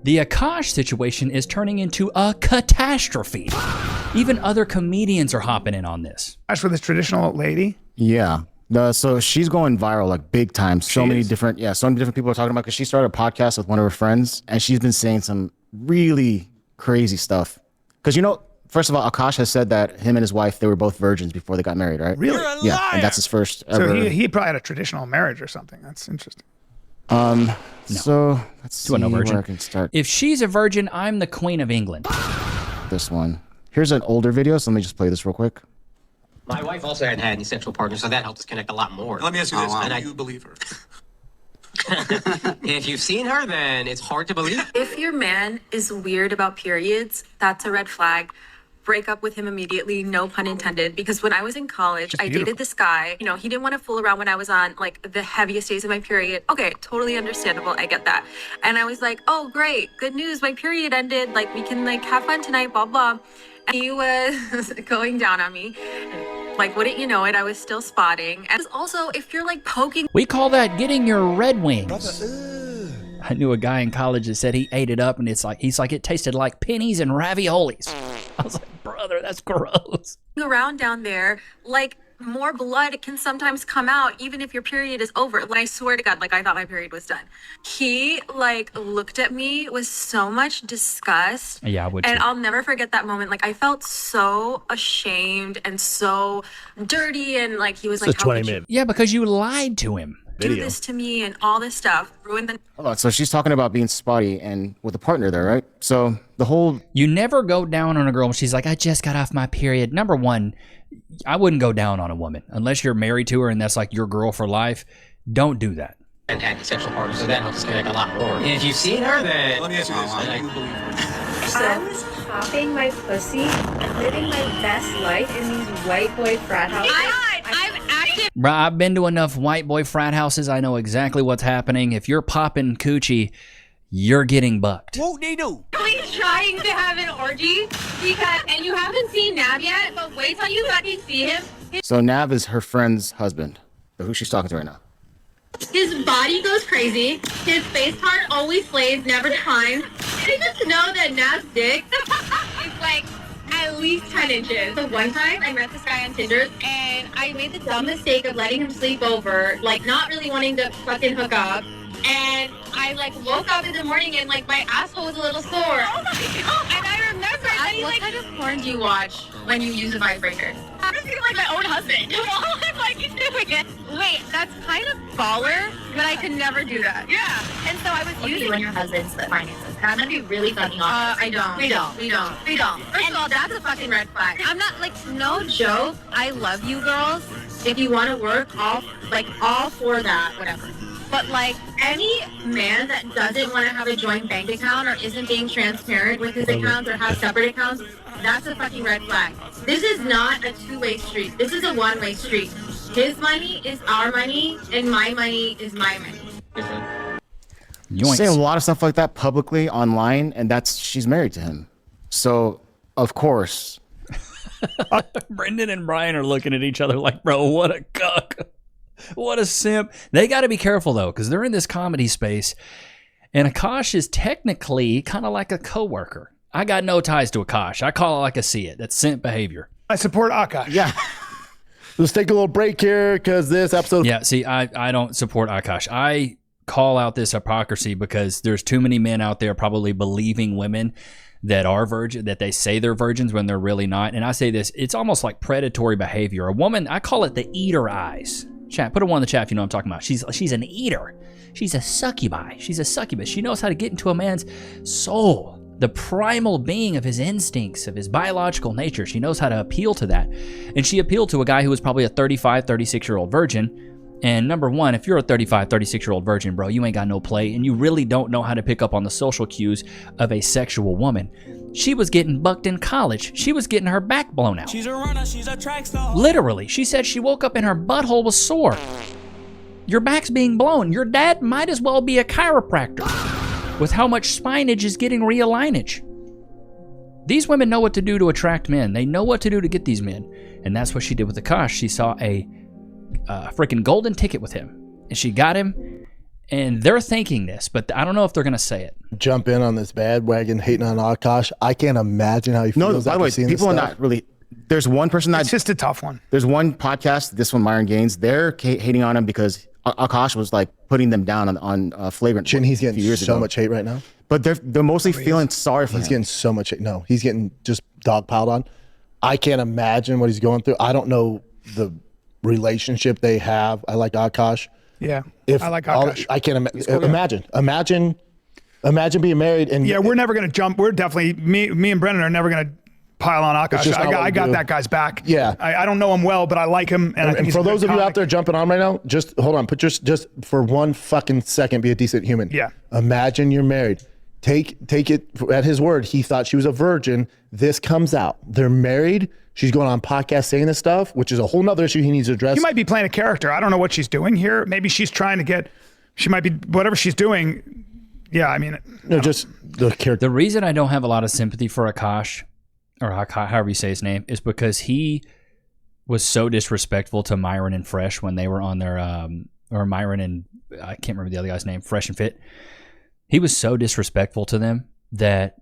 The Akaash situation is turning into a catastrophe. Even other comedians are hopping in on this. As for this traditional lady? Yeah. So she's going viral like big time. So many different people are talking about, because she started a podcast with one of her friends and she's been saying some really crazy stuff. Because, you know, first of all, Akaash has said that him and his wife, they were both virgins before they got married, right? Really? Yeah, and that's his first ever. So he probably had a traditional marriage or something. That's interesting. No. So let's see where I can start. If she's a virgin, I'm the Queen of England. This one. Here's an older video, so let me just play this real quick. My wife also hadn't had any sexual partners, so that helped us connect a lot more. Let me ask you this, do you believe her? If you've seen her, then it's hard to believe. If your man is weird about periods, that's a red flag. Break up with him immediately, no pun intended. Because when I was in college, I dated this guy. You know, he didn't want to fool around when I was on like the heaviest days of my period. Okay, totally understandable. I get that. And I was like, oh, great. Good news. My period ended. Like, we can like have fun tonight, blah, blah. And he was going down on me. Like, wouldn't you know it, I was still spotting. And also, if you're like poking... We call that getting your red wings. I knew a guy in college that said he ate it up and he's like, it tasted like pennies and raviolis. I was like, brother, that's gross. Around down there, like, more blood can sometimes come out even if your period is over. Like, I swear to God, like, I thought my period was done. He, like, looked at me with so much disgust. Yeah, I would And too. I'll never forget that moment. Like, I felt so ashamed and so dirty, and, like, he was like, how could you Yeah, because you lied to him. do this to me and all this stuff? Ruined the... Hold on, so she's talking about being spotty and with a partner there, right? So the whole... You never go down on a girl when she's like, I just got off my period. Number one, I wouldn't go down on a woman unless you're married to her and that's like your girl for life. Don't do that. And had any sexual partners, so that helps us connect a lot more. If you've seen her, then... Let me ask you this, do you believe her? I was popping my pussy and living my best life in these white boy frat houses. I'm active. Bruh, I've been to enough white boy frat houses. I know exactly what's happening. If you're popping coochie, you're getting bucked. Whoop de doo. He's trying to have an orgy because, and you haven't seen Nav yet, but wait till you fucking see him. So Nav is her friend's husband, who she's talking to right now. His body goes crazy. His face part always slays, never times. Did you just know that Nav's dick is like at least 10 inches? So one time I met this guy on Tinder and I made the dumb mistake of letting him sleep over, like not really wanting to fucking hook up. And I like woke up in the morning and like my asshole was a little sore. Oh my God. And I remember what kind of porn do you watch when you use a vibrator? I'm just like my own husband. I'm like, he's doing it. Wait, that's kind of baller, but I could never do that. Yeah. And so I was using... You and your husband split finances. I'm gonna be really fucking honest. I don't. We don't. First of all, that's a fucking red flag. I'm not, like, no joke. I love you girls. If you want to work, all for that, whatever. But, like, any man that doesn't want to have a joint bank account or isn't being transparent with his accounts or have separate accounts, that's a fucking red flag. This is not a two-way street. This is a one-way street. His money is our money, and my money is my money. She's saying a lot of stuff like that publicly online, and she's married to him. So, of course. Brendan and Bryan are looking at each other like, bro, what a cuck. What a simp. They got to be careful, though, because they're in this comedy space. And Akaash is technically kind of like a coworker. I got no ties to Akaash. I call it like I see it. That's simp behavior. I support Akaash. Yeah. Let's take a little break here because this episode... Yeah, see, I don't support Akaash. I call out this hypocrisy because there's too many men out there probably believing women that are virgin, that they say they're virgins when they're really not. And I say this, it's almost like predatory behavior. A woman, I call it the eater eyes. Chat, put a one in the chat if you know what I'm talking about. She's an eater. She's a succubi. She's a succubus. She knows how to get into a man's soul, the primal being of his instincts, of his biological nature. She knows how to appeal to that. And she appealed to a guy who was probably a 35, 36-year-old virgin. And number one, if you're a 35, 36-year-old virgin, bro, you ain't got no play, and you really don't know how to pick up on the social cues of a sexual woman. She was getting bucked in college. She was getting her back blown out. She's a runner, she's a track star. Literally, she said she woke up and her butthole was sore. Your back's being blown. Your dad might as well be a chiropractor with how much spinach is getting realignage. These women know what to do to attract men. They know what to do to get these men. And that's what she did with Akaash. She saw a freaking golden ticket with him. And she got him. And they're thinking this, but I don't know if they're going to say it. Jump in on this bandwagon hating on Akaash. I can't imagine how he feels. No, by the way, after seeing people this are stuff. not really. There's one person that It's just a tough one. there's one podcast. This one, Myron Gaines. They're hating on him because Akaash was like putting them down on Flagrant. Chin, he's a few getting years so ago. much hate right now. But they're mostly feeling sorry for He's him. getting so much hate. No, he's getting just dogpiled on. I can't imagine what he's going through. I don't know the relationship they have. I like Akaash. Yeah, If I like all- Akaash. I can't imagine being married and Yeah, we're never going to jump. We're definitely, me and Brennan are never going to pile on Akaash. just not what I we got do. that guy's back. Yeah. I don't know him well, but I like him. And I think And he's for a good those of you comic. out there jumping on right now, just hold on. Just for 1 fucking second, be a decent human. Yeah. Imagine you're married. Take it at his word. He thought she was a virgin. This comes out. They're married. She's going on podcasts saying this stuff, which is a whole nother issue he needs to address. He might be playing a character. I don't know what she's doing here. Maybe she's trying to get, she might be, whatever she's doing. Yeah, I mean, No, just the character. The reason I don't have a lot of sympathy for Akaash, or Akaash, however you say his name, is because he was so disrespectful to Myron and Fresh when they were on their, or Myron and, I can't remember the other guy's name, Fresh and Fit. He was so disrespectful to them that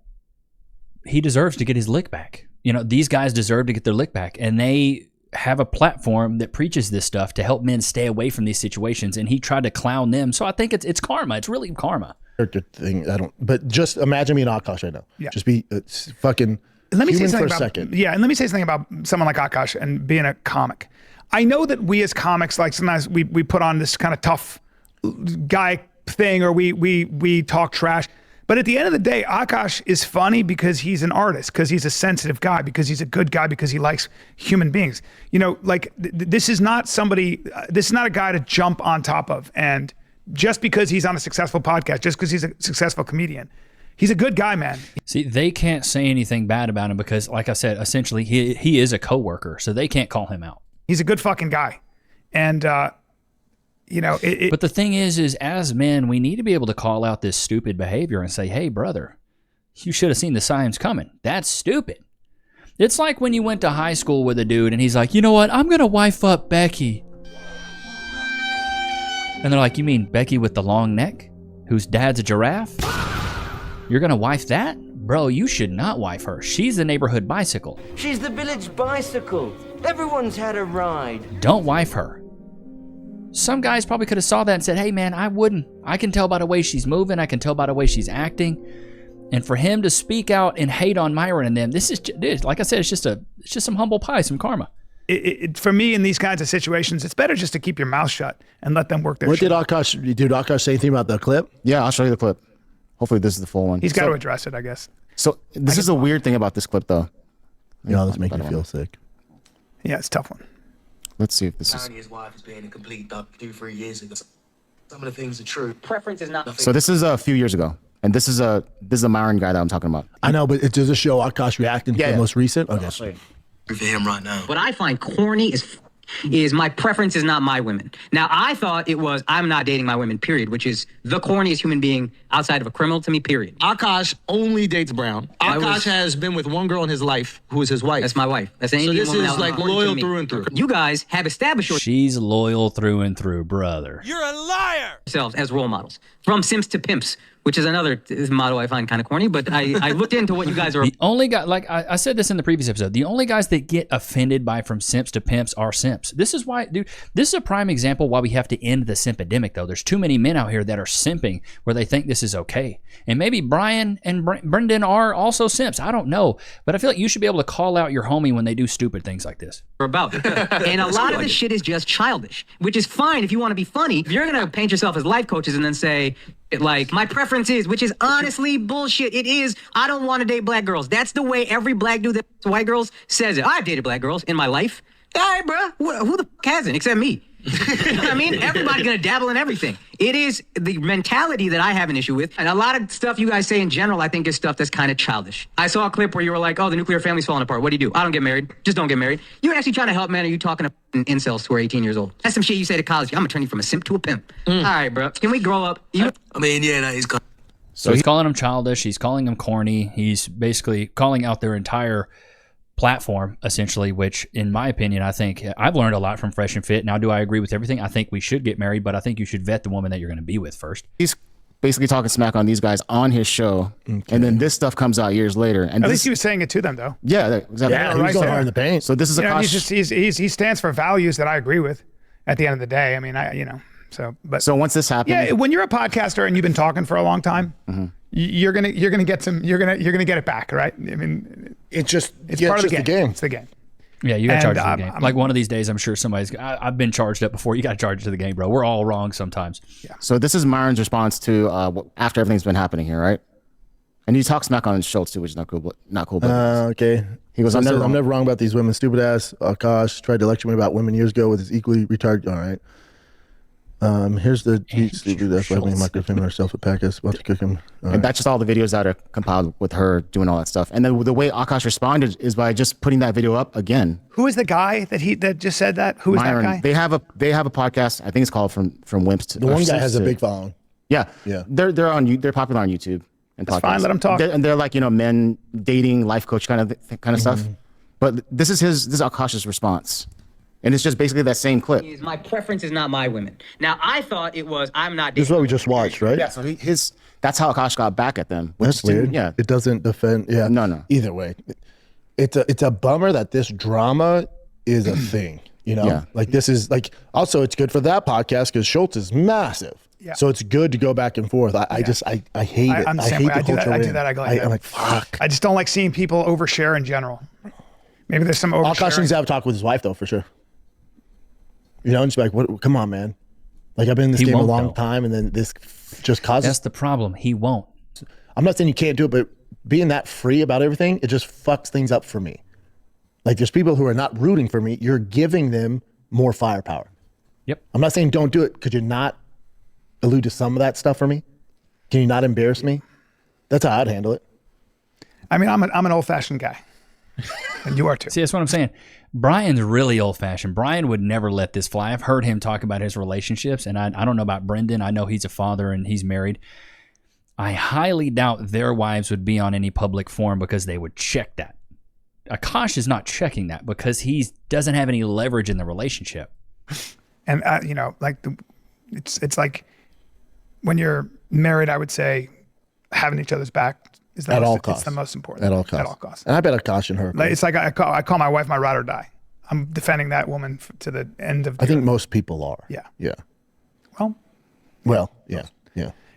he deserves to get his lick back. You know, these guys deserve to get their lick back, and they have a platform that preaches this stuff to help men stay away from these situations, and he tried to clown them. So I think it's karma. It's really karma. Character thing. But just imagine being Akaash right now. Yeah. Just be fucking let me say human something for a about, second. Yeah, and let me say something about someone like Akaash and being a comic. I know that we as comics, like sometimes we put on this kind of tough guy thing, or we talk trash. But at the end of the day, Akaash is funny because he's an artist, because he's a sensitive guy, because he's a good guy, because he likes human beings. You know, like this is not somebody, this is not a guy to jump on top of. And just because he's on a successful podcast, just because he's a successful comedian, he's a good guy, man. See, they can't say anything bad about him because, like I said, essentially he is a coworker, so they can't call him out. He's a good fucking guy. And, you know, But the thing is as men, we need to be able to call out this stupid behavior and say, hey, brother, you should have seen the signs coming. That's stupid. It's like when you went to high school with a dude and he's like, you know what? I'm going to wife up Becky. And they're like, you mean Becky with the long neck, whose dad's a giraffe? You're going to wife that? Bro, you should not wife her. She's the neighborhood bicycle. She's the village bicycle. Everyone's had a ride. Don't wife her. Some guys probably could have saw that and said, hey man, I wouldn't. I can tell by the way she's moving. I can tell by the way she's acting. And for him to speak out and hate on Myron and them, this is, dude, like I said, it's just some humble pie, some karma. For me, in these kinds of situations, it's better just to keep your mouth shut and let them work their What shit. did Akaash say anything about the clip? Yeah, I'll show you the clip. Hopefully this is the full one. He's got to address it, I guess. So this is a weird thing about this clip, though. No, this makes me feel sick. Yeah, it's a tough one. Let's see if this is. Apparently his wife is being a complete duck 2-3 years ago. Some of the things are true. Preference is not. So this is a few years ago, and this is a Myron guy that I'm talking about. I know, but it does show Akaash reacting to Yeah. the most recent? Okay. For him right now. What I find corny is my preference is not my women. Now, I thought it was I'm not dating my women, period, which is the corniest human being outside of a criminal to me, period. Akaash only dates Brown. Akaash has been with one girl in his life who is his wife. That's my wife. That's an So Indian this woman is that was like important loyal to me. through and through. You guys have established She's loyal through and through, brother. yourselves as role models. From simps to pimps, which is another motto I find kind of corny, but I looked into what you guys are. The only guy, like I said this in the previous episode, the only guys that get offended by from simps to pimps are simps. This is why, dude, this is a prime example why we have to end the simp epidemic, though. There's too many men out here that are simping where they think this is okay. And maybe Bryan and Brendan are also simps. I don't know. But I feel like you should be able to call out your homie when they do stupid things like this. About. And a lot of this shit is just childish, which is fine if you want to be funny. If you're going to paint yourself as life coaches and then say, like, my preference is, which is honestly bullshit. It is, I don't want to date black girls. That's the way every black dude that white girls says it. I've dated black girls in my life. All right, bro. Who the f hasn't except me? You know what I mean? Everybody's going to dabble in everything. It is the mentality that I have an issue with. And a lot of stuff you guys say in general, I think is stuff that's kind of childish. I saw a clip where you were like, oh, the nuclear family's falling apart. What do you do? I don't get married. Just don't get married. You're actually trying to help, man. Are you talking to incels who are 18 years old? That's some shit you say to college. I'm going to turn you from a simp to a pimp. All right, bro. Can we grow up? I mean, yeah, that is kind So he's calling them childish. He's calling them corny. He's basically calling out their entire platform, essentially, which in my opinion, I think I've learned a lot from Fresh and Fit. Now, do I agree with everything? I think we should get married, but I think you should vet the woman that you're going to be with first. He's basically talking smack on these guys on his show, and then this stuff comes out years later. And at least he was saying it to them, though. Yeah, exactly. Yeah, he was going hard in the paint. So this is he stands for values that I agree with. At the end of the day, I mean, so once this happens, yeah, when you're a podcaster and you've been talking for a long time, you're gonna get it back, right? I mean, it's part of the game. It's the game. Yeah, you got to charge it to the game. Like one of these days, I'm sure somebody's. I've been charged up before. You got to charge it to the game, bro. We're all wrong sometimes. Yeah. So this is Myron's response to after everything's been happening here, right? And he talks smack on Schultz too, which is not cool. But okay. He goes, I'm never wrong about these women. Stupid ass Akaash tried to lecture me about women years ago with his equally retarded. All right. Here's the stupid ass left-wing microphone herself at Packus about to cook him. And that's just all the videos that are compiled with her doing all that stuff. And then the way Akaash responded is by just putting that video up again. Who is the guy that just said that? Who is Myron. that guy? They have a podcast. I think it's called From Wimps to. The one guy has a big following. Yeah. Yeah. They're popular on YouTube and That's podcasts. fine. Let them talk. They're like men dating, life coach kind of stuff. But this is Akaash's response. And it's just basically that same clip. My preference is not my women. Now, I thought it was, I'm not. This is what we just watched, right? Yeah, so that's how Akaash got back at them. That's weird. Yeah. It doesn't defend. Yeah. No. Either way. It's a bummer that this drama is a thing, Yeah. Like this is like, also it's good for that podcast because Schultz is massive. Yeah. So it's good to go back and forth. I hate it. I'm the I same hate way. the culture. I do that. I'm like, fuck. I just don't like seeing people overshare in general. Maybe there's some oversharing. Akaash needs to have a talk with his wife though, for sure. And just be like, what? Come on, man. Like I've been in this game a long time, and then this just causes. That's the problem. He won't. I'm not saying you can't do it, but being that free about everything, it just fucks things up for me. Like there's people who are not rooting for me. You're giving them more firepower. Yep. I'm not saying don't do it. Could you not allude to some of that stuff for me? Can you not embarrass me? That's how I'd handle it. I mean, I'm an old-fashioned guy, and you are too. See, that's what I'm saying. Bryan's really old-fashioned. Bryan would never let this fly. I've heard him talk about his relationships, and I don't know about Brendan. I know he's a father and he's married. I highly doubt their wives would be on any public forum because they would check that. Akaash is not checking that because he doesn't have any leverage in the relationship. And it's like when you're married, I would say having each other's back is at all costs. It's the most important. At all costs. And I bet Akaash and her. It's like I call my wife my ride or die. I'm defending that woman to the end of. I think most people are. Yeah. Yeah. Well. Yeah.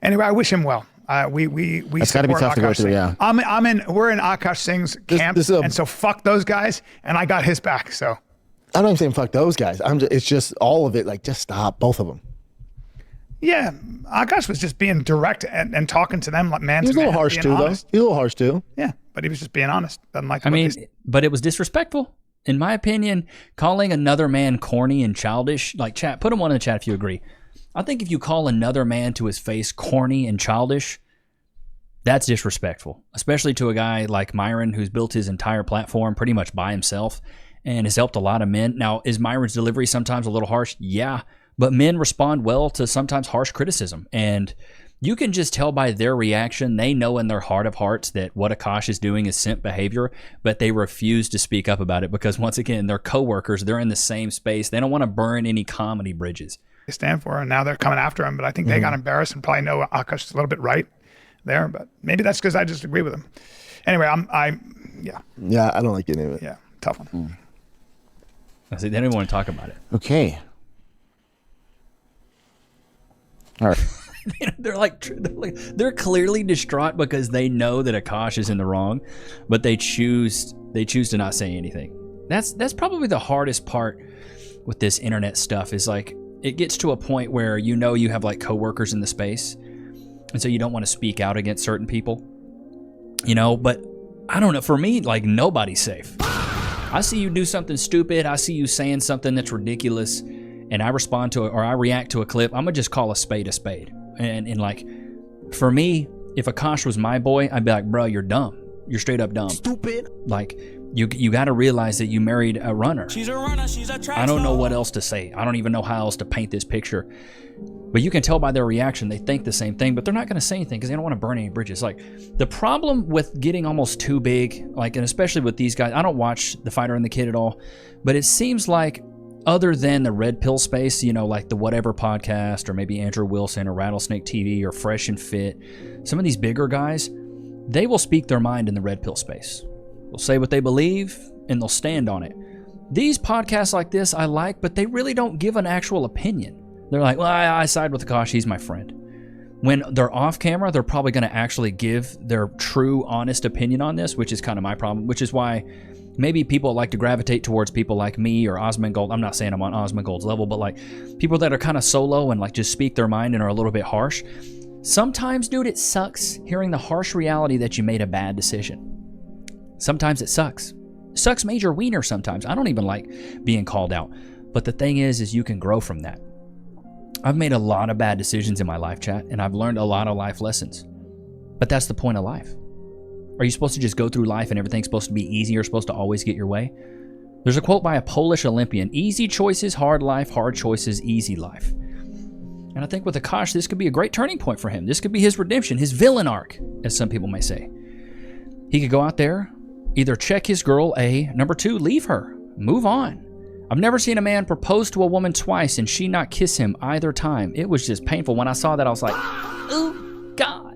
Anyway, I wish him well. We That's got to be tough to go through. Yeah. We're in Akaash Singh's camp, and so fuck those guys, and I got his back. So. I'm not even saying fuck those guys. It's just all of it. Like just stop both of them. Yeah, Akaash was just being direct and talking to them like man to man. He was a little harsh too, though. He was a little harsh too. Yeah, but he was just being honest. But it was disrespectful, in my opinion. Calling another man corny and childish, like chat. Put him one in the chat if you agree. I think if you call another man to his face corny and childish, that's disrespectful, especially to a guy like Myron who's built his entire platform pretty much by himself and has helped a lot of men. Now, is Myron's delivery sometimes a little harsh? Yeah. But men respond well to sometimes harsh criticism. And you can just tell by their reaction, they know in their heart of hearts that what Akaash is doing is simp behavior, but they refuse to speak up about it because, once again, they're coworkers. They're in the same space. They don't want to burn any comedy bridges. They stand for, and now they're coming after him. But I think they got embarrassed and probably know Akaash is a little bit right there. But maybe that's because I just agree with him. Anyway, yeah. Yeah, I don't like any of it. Yeah, tough one. I see, they don't even want to talk about it. Okay. All right. they're clearly distraught because they know that Akaash is in the wrong, but they choose to not say anything. That's probably the hardest part with this internet stuff is like it gets to a point where you have like coworkers in the space, and so you don't want to speak out against certain people, but I don't know. For me, like nobody's safe. I see you do something stupid. I see you saying something that's ridiculous, and I respond to it or I react to a clip. I'm gonna just call a spade a spade. And like, for me, if Akaash was my boy, I'd be like, bro, you're dumb. You're straight up dumb. Stupid. Like, you got to realize that you married a runner. She's a runner. She's a track I don't know star. what else to say. I don't even know how else to paint this picture. But you can tell by their reaction, they think the same thing, but they're not going to say anything because they don't want to burn any bridges. Like, the problem with getting almost too big, like, and especially with these guys, I don't watch The Fighter and the Kid at all, but it seems like other than the red pill space, you know, like the Whatever podcast or maybe Andrew Wilson or Rattlesnake TV or Fresh and Fit, some of these bigger guys, they will speak their mind in the red pill space. They'll say what they believe and they'll stand on it. These podcasts like this I like, but they really don't give an actual opinion. They're like, well, I side with Akaash, he's my friend. When they're off camera, they're probably going to actually give their true, honest opinion on this, which is kind of my problem, which is why maybe people like to gravitate towards people like me or Osmongold. I'm not saying I'm on Osmongold's level, but like people that are kind of solo and like just speak their mind and are a little bit harsh. Sometimes, dude, it sucks hearing the harsh reality that you made a bad decision. Sometimes it sucks. Sucks major wiener sometimes. I don't even like being called out. But the thing is you can grow from that. I've made a lot of bad decisions in my life, chat, and I've learned a lot of life lessons. But that's the point of life. Are you supposed to just go through life and everything's supposed to be easy? You're supposed to always get your way? There's a quote by a Polish Olympian: easy choices, hard life, hard choices, easy life. And I think with Akaash, this could be a great turning point for him. This could be his redemption, his villain arc, as some people may say. He could go out there, either check his girl, number 2, leave her, move on. I've never seen a man propose to a woman twice and she not kiss him either time. It was just painful. When I saw that, I was like, oh, God.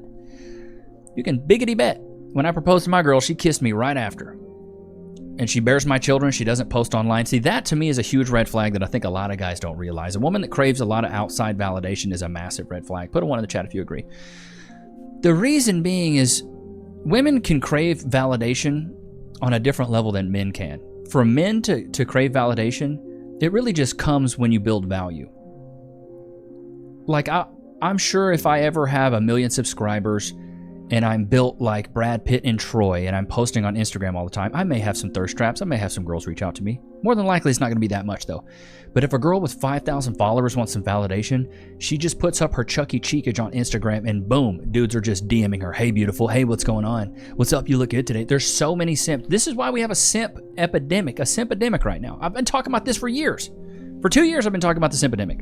You can biggity bet. When I proposed to my girl, she kissed me right after. And she bears my children. She doesn't post online. See, that to me is a huge red flag that I think a lot of guys don't realize. A woman that craves a lot of outside validation is a massive red flag. Put a 1 in the chat if you agree. The reason being is women can crave validation on a different level than men can. For men to crave validation, it really just comes when you build value. Like, I'm sure if I ever have 1 million subscribers and I'm built like Brad Pitt and Troy and I'm posting on Instagram all the time, I may have some thirst traps. I may have some girls reach out to me. More than likely, it's not going to be that much, though. But if a girl with 5,000 followers wants some validation, she just puts up her Chucky Cheekage on Instagram and boom, dudes are just DMing her. Hey, beautiful. Hey, what's going on? What's up? You look good today. There's so many simps. This is why we have a simp epidemic, a simp epidemic right now. I've been talking about this for years. For 2 years, I've been talking about the simp epidemic.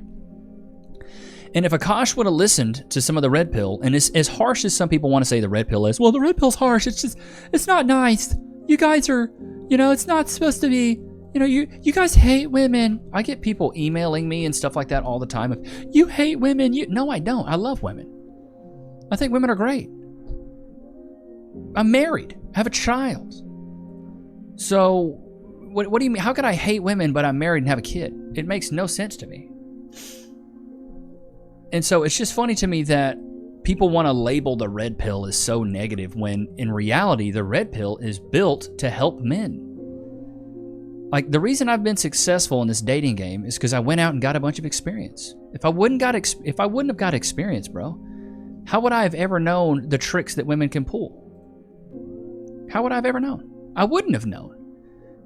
And if Akaash would have listened to some of the red pill, and as harsh as some people want to say the red pill is, well, the red pill's harsh. It's not nice. You guys are, it's not supposed to be, you guys hate women. I get people emailing me and stuff like that all the time. If you hate women, no, I don't. I love women. I think women are great. I'm married. I have a child. So what do you mean? How could I hate women, but I'm married and have a kid? It makes no sense to me. And so it's just funny to me that people want to label the red pill as so negative when in reality, the red pill is built to help men. Like, the reason I've been successful in this dating game is because I went out and got a bunch of experience. If I wouldn't have got experience, bro, how would I have ever known the tricks that women can pull? How would I have ever known? I wouldn't have known.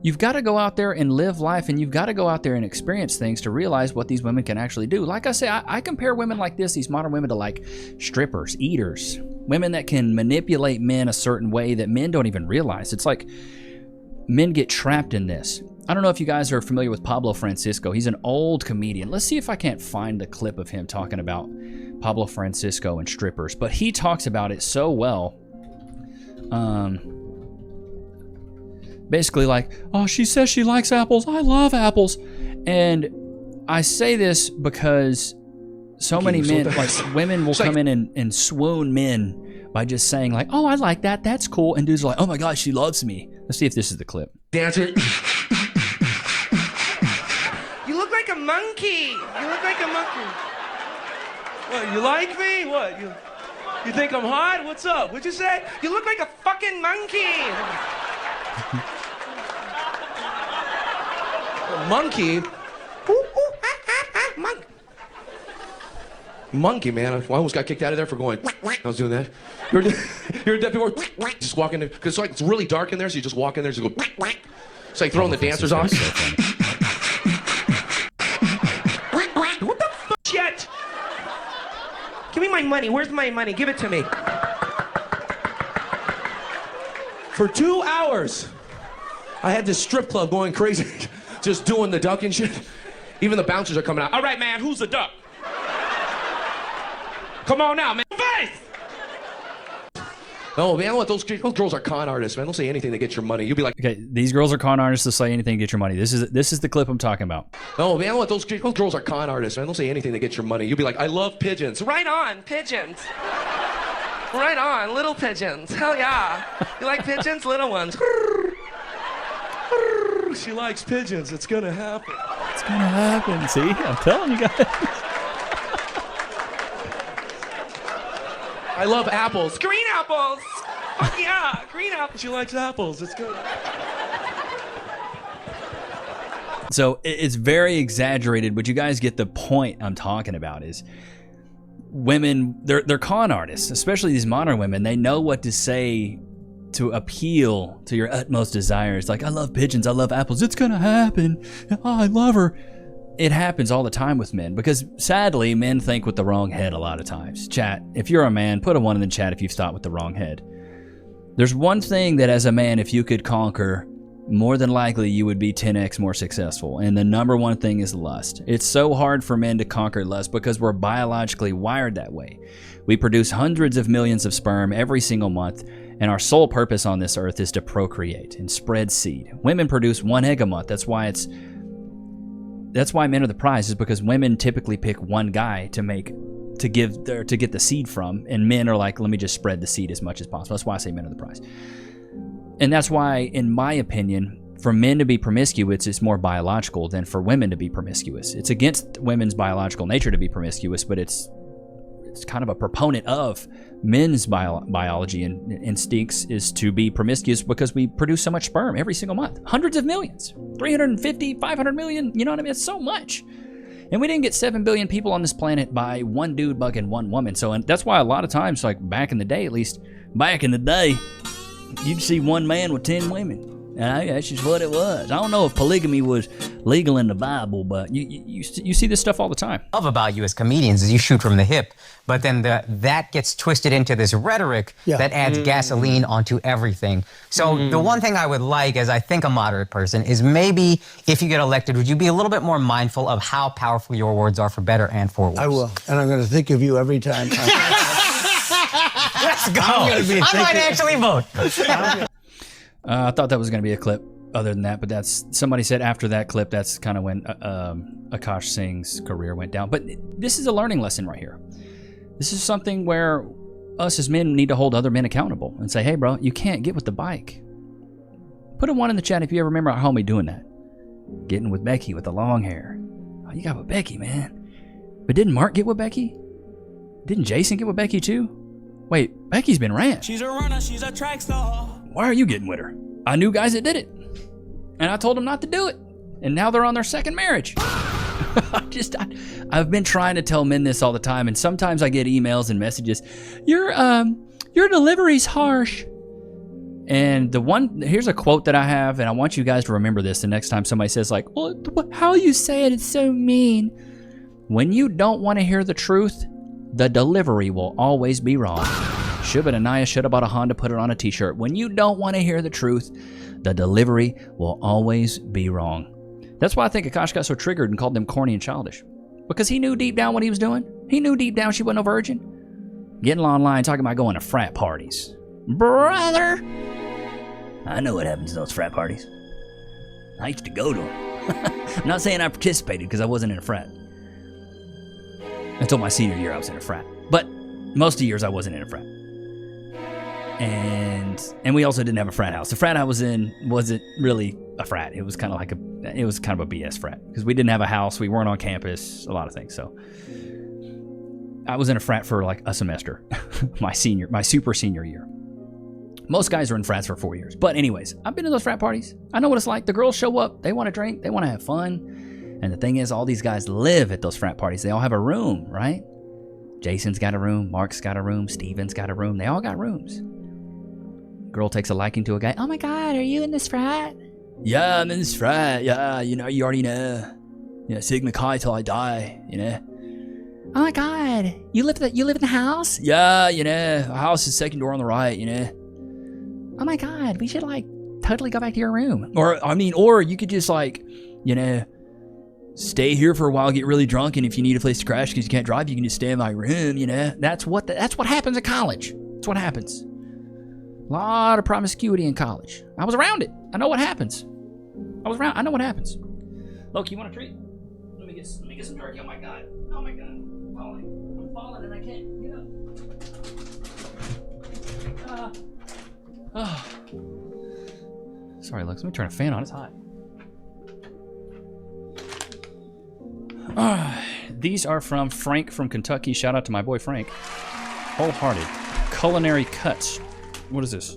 You've got to go out there and live life, and you've got to go out there and experience things to realize what these women can actually do. Like I say, I compare women like this, these modern women, to like strippers, eaters, women that can manipulate men a certain way that men don't even realize. It's like men get trapped in this. I don't know if you guys are familiar with Pablo Francisco. He's an old comedian. Let's see if I can't find the clip of him talking about Pablo Francisco and strippers, but he talks about it so well. Basically like, oh, she says she likes apples. I love apples. And I say this because so many men, like women will come in and swoon men by just saying like, oh, I like that. That's cool. And dudes are like, oh my God, she loves me. Let's see if this is the clip. Dancer. You look like a monkey. You look like a monkey. What, you like me? What, you think I'm hot? What's up? What'd you say? You look like a fucking monkey. Monkey? Monkey. Monkey, man. I almost got kicked out of there for going. I was doing that. You're dead before. Just walk in there. Because it's really dark in there, so you just walk in there, just go. It's like throwing the dancers off. What the fuck? Shit! Give me my money. Where's my money? Give it to me. For 2 hours, I had this strip club going crazy, just doing the duck and shit. Even the bouncers are coming out. All right, man, who's the duck? Come on now, man. Face! No, man, what those girls are con artists, man. They'll say anything to get your money. You'll be like, okay, these girls are con artists to say anything to get your money. This is the clip I'm talking about. no, man, what those girls are con artists, man. They'll say anything to get your money. You'll be like, I love pigeons. Right on, pigeons. Right on, little pigeons. Hell yeah. You like pigeons? Little ones. She likes pigeons. It's gonna happen. It's gonna happen. See, I'm telling you guys. I love apples. Green apples. Fuck yeah, green apples. She likes apples. It's good. So it's very exaggerated, but you guys get the point I'm talking about. Is women, they're con artists, especially these modern women. They know what to say to appeal to your utmost desires. Like, I love pigeons, I love apples, it's gonna happen, oh, I love her. It happens all the time with men because sadly men think with the wrong head a lot of times. Chat, if you're a man, put a 1 in the chat if you've thought with the wrong head. There's one thing that as a man, if you could conquer, more than likely you would be 10x more successful, and the number one thing is lust. It's so hard for men to conquer lust because we're biologically wired that way. We produce hundreds of millions of sperm every single month, and our sole purpose on this earth is to procreate and spread seed. Women produce 1 egg a month. That's why men are the prize, is because women typically pick one guy to get the seed from, and men are like, let me just spread the seed as much as possible. That's why I say men are the prize. And that's why, in my opinion, for men to be promiscuous, it's more biological than for women to be promiscuous. It's against women's biological nature to be promiscuous, but it's kind of a proponent of men's biology and instincts is to be promiscuous because we produce so much sperm every single month. Hundreds of millions, 350, 500 million, you know what I mean? It's so much. And we didn't get 7 billion people on this planet by one dude bucking one woman. So, and that's why a lot of times, like back in the day, at least back in the day, you'd see one man with 10 women. And that's just what it was. I don't know if polygamy was legal in the Bible, but you see this stuff all the time. Love about you as comedians is you shoot from the hip, but then that gets twisted into this rhetoric that adds gasoline onto everything. So the one thing I would like, as I think a moderate person, is maybe if you get elected, would you be a little bit more mindful of how powerful your words are for better and for worse? I will, and I'm going to think of you every time. Let's go. I might actually vote. I thought that was going to be a clip other than that, but that's, somebody said after that clip, that's kind of when Akaash Singh's career went down. But this is a learning lesson right here. This is something where us as men need to hold other men accountable and say, hey, bro, you can't get with the bike. Put a 1 in the chat if you ever remember our homie doing that. Getting with Becky with the long hair. Oh, you got with Becky, man. But didn't Mark get with Becky? Didn't Jason get with Becky too? Wait, Becky's been ran. She's a runner, she's a track star. Why are you getting with her? I knew guys that did it, and I told them not to do it, and now they're on their second marriage. I've been trying to tell men this all the time, and sometimes I get emails and messages. Your delivery's harsh. And here's a quote that I have, and I want you guys to remember this the next time somebody says like, well, how you say it, it's so mean. When you don't want to hear the truth, the delivery will always be wrong. Shubha Anaya should have bought a Honda, put it on a t-shirt. When you don't want to hear the truth, the delivery will always be wrong. That's why I think Akaash got so triggered and called them corny and childish. Because he knew deep down what he was doing. He knew deep down she wasn't a virgin. Getting online talking about going to frat parties. Brother! I know what happens to those frat parties. I used to go to them. I'm not saying I participated because I wasn't in a frat. Until my senior year I was in a frat. But most of the years I wasn't in a frat. And we also didn't have a frat house. The frat I was in wasn't really a frat. It was kind of a BS frat because we didn't have a house. We weren't on campus. A lot of things. So I was in a frat for like a semester, my super senior year. Most guys are in frats for 4 years. But anyways, I've been to those frat parties. I know what it's like. The girls show up. They want to drink. They want to have fun. And the thing is, all these guys live at those frat parties. They all have a room, right? Jason's got a room. Mark's got a room. Steven's got a room. They all got rooms. Girl takes a liking to a guy. Oh my God, are you in this frat? Yeah, I'm in this frat. Yeah, you already know. Yeah, Sigma Chi till I die, Oh my God, you live in the house? Yeah, a house is second door on the right, oh my God, we should like totally go back to your room. Or you could just like, you know, stay here for a while, get really drunk, and if you need a place to crash because you can't drive, you can just stay in my room, you know. That's what happens at college. That's what happens. A lot of promiscuity in college. I was around it. I know what happens. I know what happens. Loki, you want a treat? Let me get some turkey. Oh my God. Oh my God. I'm falling and I can't get up. Sorry, Lex. Let me turn a fan on. It's hot. These are from Frank from Kentucky. Shout out to my boy Frank. Wholehearted. Culinary cuts. What is this?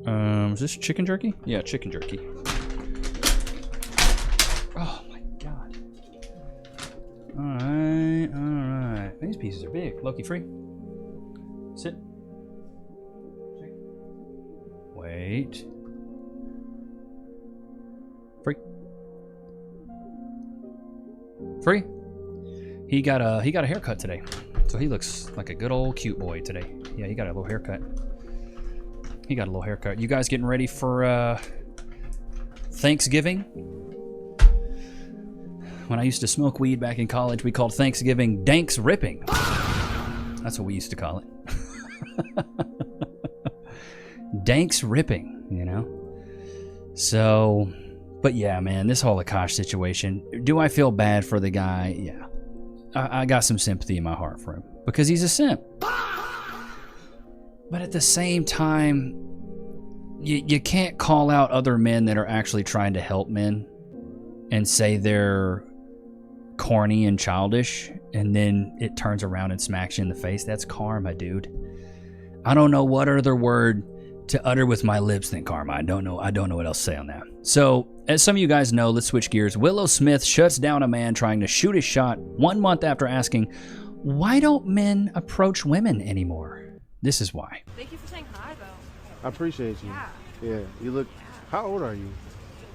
Is this chicken jerky? Yeah, chicken jerky. Oh my God. Alright. These pieces are big. Loki, free. Sit. Wait. Free. He got a haircut today, so he looks like a good old cute boy today. Yeah, he got a little haircut. You guys getting ready for Thanksgiving? When I used to smoke weed back in college, we called Thanksgiving Danks Ripping. That's what we used to call it. Danks Ripping, you know? So, but yeah, man, this whole Akaash situation, do I feel bad for the guy? Yeah. I got some sympathy in my heart for him because he's a simp. But at the same time, you can't call out other men that are actually trying to help men and say they're corny and childish, and then it turns around and smacks you in the face. That's karma, dude. I don't know what other word to utter with my lips than karma. I don't know what else to say on that. So, as some of you guys know, let's switch gears. Willow Smith shuts down a man trying to shoot his shot 1 month after asking, why don't men approach women anymore? This is why. Thank you for saying hi, though. I appreciate you. Yeah. You look. How old are you?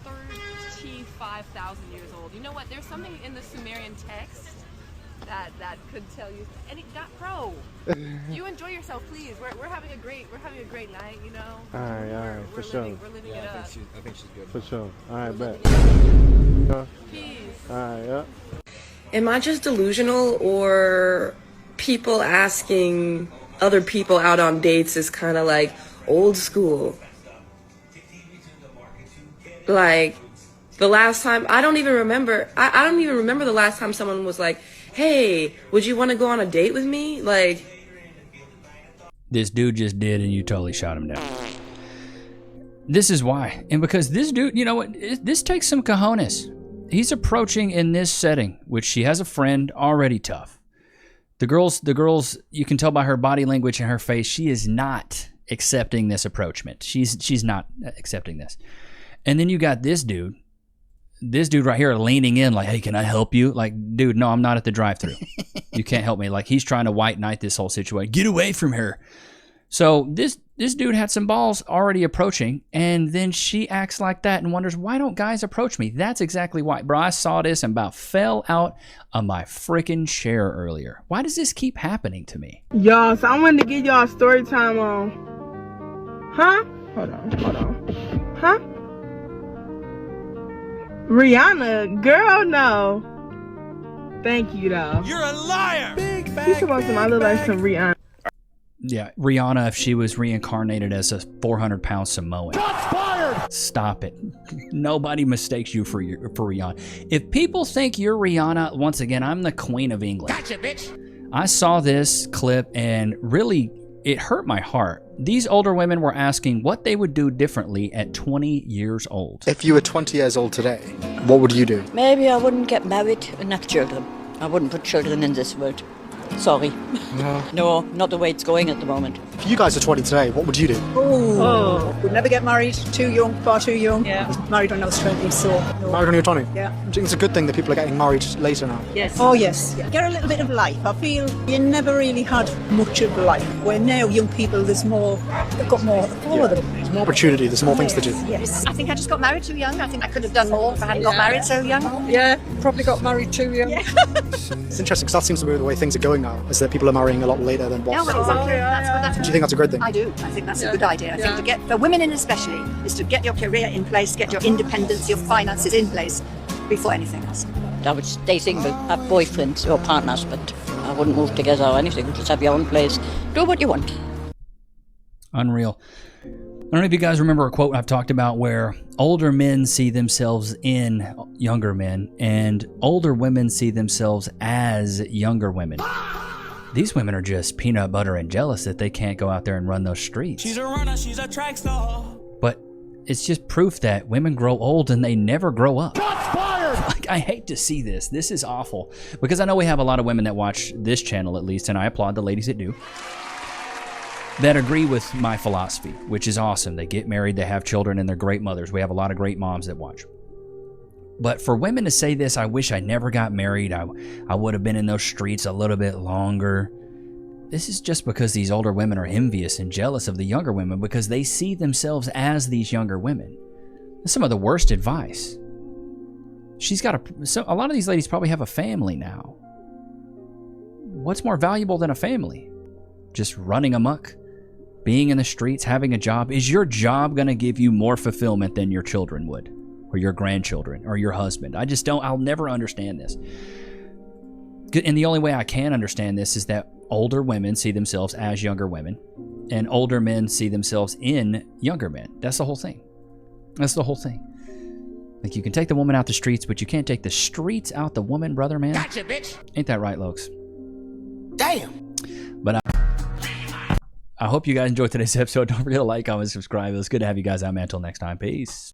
35,000 years old. You know what? There's something in the Sumerian text that could tell you. And it got pro. You enjoy yourself, please. We're having a great night. You know. All right, for sure. We're living it up. I think she's good. For sure. All right, bet. Peace. All right, yeah. Am I just delusional, or people asking other people out on dates is kind of like old school? Like the last time, I don't even remember the last time someone was like, hey, would you want to go on a date with me? Like, this dude just did, and you totally shot him down. This is why. And because this dude, you know what, this takes some cojones. He's approaching in this setting, which she has a friend, already tough. The girls, you can tell by her body language and her face, she is not accepting this approachment. She's not accepting this. And then you got this dude right here leaning in like, hey, can I help you? Like, dude, no, I'm not at the drive-thru. You can't help me. Like, he's trying to white knight this whole situation. Get away from her. So this dude had some balls already approaching, and then she acts like that and wonders, why don't guys approach me? That's exactly why. Bro, I saw this and about fell out of my freaking chair earlier. Why does this keep happening to me? Y'all, so I wanted to give y'all a story time on. Huh? Hold on. Huh? Rihanna, girl, no. Thank you, though. You're a liar! You supposed to look like some Rihanna. Yeah, Rihanna, if she was reincarnated as a 400-pound Samoan. Shots fired! Stop it. Nobody mistakes you for Rihanna. If people think you're Rihanna, once again, I'm the Queen of England. Gotcha, bitch! I saw this clip and really, it hurt my heart. These older women were asking what they would do differently at 20 years old. If you were 20 years old today, what would you do? Maybe I wouldn't get married and have children. I wouldn't put children in this world. Sorry. No, not the way it's going at the moment. If you guys are 20 today, what would you do? Oh, would never get married. Too young, far too young. Yeah. I was married when I was 20, so Married when you're 20? Yeah. Do you think it's a good thing that people are getting married later now? Yes. Oh, yes. Get a little bit of life. I feel you never really had much of life. Where now young people, they've got more for them. There's more opportunity, there's more things to do. Yes. I think I just got married too young. I think I could have done more if I hadn't got married so young. Yeah, probably got married too young. Yeah. It's interesting because that seems to be the way things are going now, is that people are marrying a lot later than what. Yeah, well, exactly. Do you think that's a good thing? I do. I think that's a good idea. I think to get, for women in especially, is to get your career in place, get your independence, your finances in place before anything else. I would stay single, have boyfriends or partners, but I wouldn't move together or anything. Just have your own place. Do what you want. Unreal. I don't know if you guys remember a quote I've talked about where older men see themselves in younger men and older women see themselves as younger women. These women are just peanut butter and jealous that they can't go out there and run those streets. She's a runner, she's a track star. But it's just proof that women grow old and they never grow up. Like, I hate to see this. This is awful. Because I know we have a lot of women that watch this channel at least, and I applaud the ladies that do, that agree with my philosophy, which is awesome. They get married, they have children, and they're great mothers. We have a lot of great moms that watch. But for women to say this, I wish I never got married. I would have been in those streets a little bit longer. This is just because these older women are envious and jealous of the younger women because they see themselves as these younger women. That's some of the worst advice. A lot of these ladies probably have a family now. What's more valuable than a family? Just running amok, being in the streets, having a job. Is your job going to give you more fulfillment than your children would? Or your grandchildren, or your husband? I'll never understand this. And the only way I can understand this is that older women see themselves as younger women, and older men see themselves in younger men. That's the whole thing. That's the whole thing. Like, you can take the woman out the streets, but you can't take the streets out the woman, brother, man. Gotcha, bitch. Ain't that right, Lokes? Damn. But I hope you guys enjoyed today's episode. Don't forget to like, comment, subscribe. It was good to have you guys out, man. Until next time. Peace.